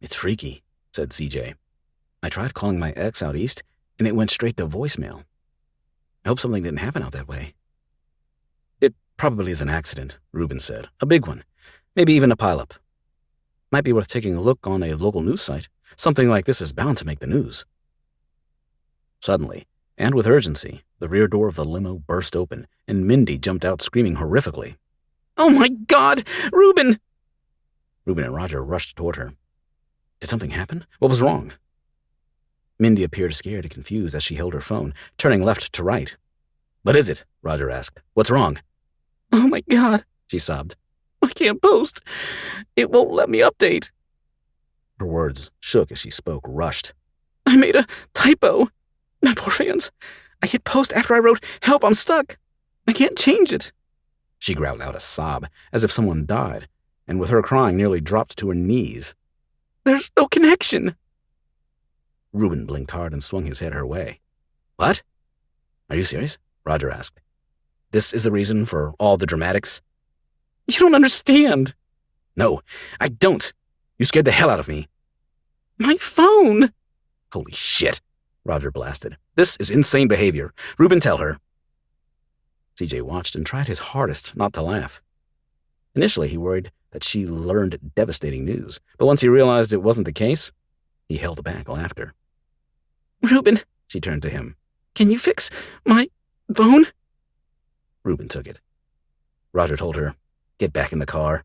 "It's freaky," said CJ. "I tried calling my ex out east, and it went straight to voicemail. I hope something didn't happen out that way." "It probably is an accident," Ruben said. "A big one. Maybe even a pileup. Might be worth taking a look on a local news site. Something like this is bound to make the news." Suddenly, and with urgency, the rear door of the limo burst open, and Mindy jumped out screaming horrifically. "Oh my God! Ruben!" Ruben and Roger rushed toward her. Did something happen? What was wrong? Mindy appeared scared and confused as she held her phone, turning left to right. "What is it?" Roger asked. "What's wrong?" "Oh my God," she sobbed. "I can't post. It won't let me update." Her words shook as she spoke, rushed. "I made a typo. My poor fans. I hit post after I wrote, 'Help, I'm stuck.' I can't change it." She growled out a sob, as if someone died, and with her crying nearly dropped to her knees. "There's no connection." Ruben blinked hard and swung his head her way. "What? Are you serious?" Roger asked. "This is the reason for all the dramatics?" "You don't understand." "No, I don't. You scared the hell out of me." "My phone!" "Holy shit," Roger blasted. "This is insane behavior. Ruben, tell her." CJ watched and tried his hardest not to laugh. Initially, he worried that she learned devastating news, but once he realized it wasn't the case, he held back laughter. "Ruben," she turned to him, "can you fix my phone?" Ruben took it. Roger told her, "Get back in the car."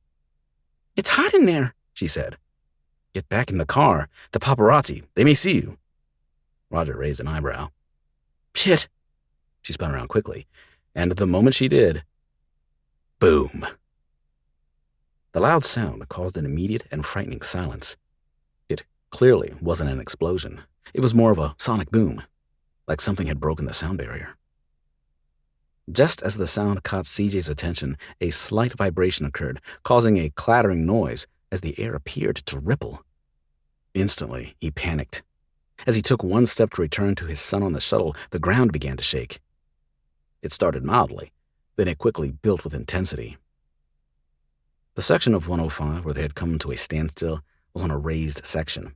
"It's hot in there," she said. "Get back in the car. The paparazzi, they may see you." Roger raised an eyebrow. "Shit." She spun around quickly, and the moment she did, boom. The loud sound caused an immediate and frightening silence. It clearly wasn't an explosion. It was more of a sonic boom, like something had broken the sound barrier. Just as the sound caught CJ's attention, a slight vibration occurred, causing a clattering noise as the air appeared to ripple. Instantly, he panicked. As he took one step to return to his son on the shuttle, the ground began to shake. It started mildly, then it quickly built with intensity. The section of 105 where they had come to a standstill was on a raised section.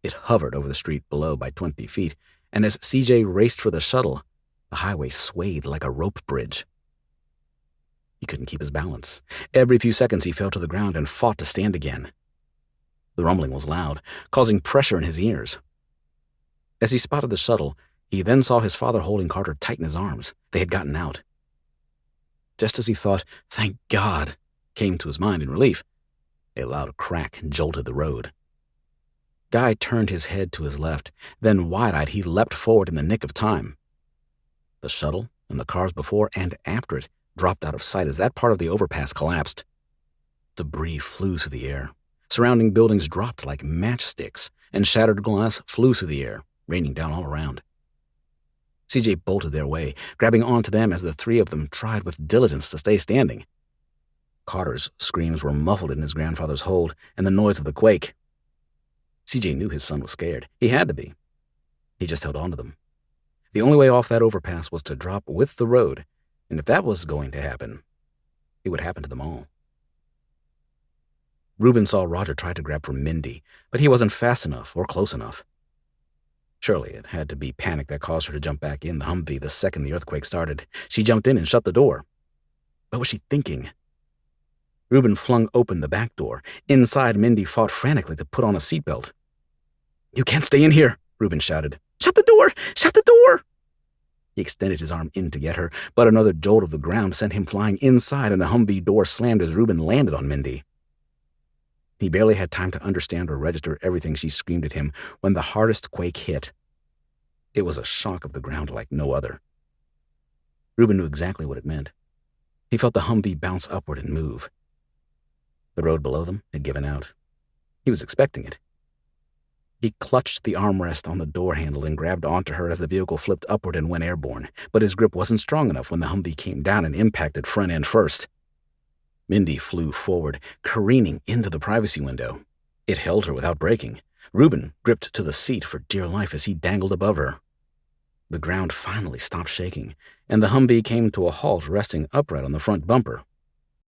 It hovered over the street below by 20 feet, and as CJ raced for the shuttle, the highway swayed like a rope bridge. He couldn't keep his balance. Every few seconds he fell to the ground and fought to stand again. The rumbling was loud, causing pressure in his ears. As he spotted the shuttle, he then saw his father holding Carter tight in his arms. They had gotten out. Just as he thought, "Thank God," came to his mind in relief, a loud crack jolted the road. Guy turned his head to his left, then wide-eyed he leapt forward in the nick of time. The shuttle and the cars before and after it dropped out of sight as that part of the overpass collapsed. Debris flew through the air. Surrounding buildings dropped like matchsticks, and shattered glass flew through the air, raining down all around. CJ bolted their way, grabbing onto them as the three of them tried with diligence to stay standing. Carter's screams were muffled in his grandfather's hold and the noise of the quake. CJ knew his son was scared. He had to be. He just held on to them. The only way off that overpass was to drop with the road, and if that was going to happen, it would happen to them all. Ruben saw Roger try to grab for Mindy, but he wasn't fast enough or close enough. Surely it had to be panic that caused her to jump back in the Humvee the second the earthquake started. She jumped in and shut the door. What was she thinking? Ruben flung open the back door. Inside, Mindy fought frantically to put on a seatbelt. "You can't stay in here," Ruben shouted. "Shut the door! Shut the door!" He extended his arm in to get her, but another jolt of the ground sent him flying inside and the Humvee door slammed as Ruben landed on Mindy. He barely had time to understand or register everything she screamed at him when the hardest quake hit. It was a shock of the ground like no other. Ruben knew exactly what it meant. He felt the Humvee bounce upward and move. The road below them had given out. He was expecting it. He clutched the armrest on the door handle and grabbed onto her as the vehicle flipped upward and went airborne, but his grip wasn't strong enough when the Humvee came down and impacted front end first. Mindy flew forward, careening into the privacy window. It held her without breaking. Ruben gripped to the seat for dear life as he dangled above her. The ground finally stopped shaking, and the Humvee came to a halt resting upright on the front bumper.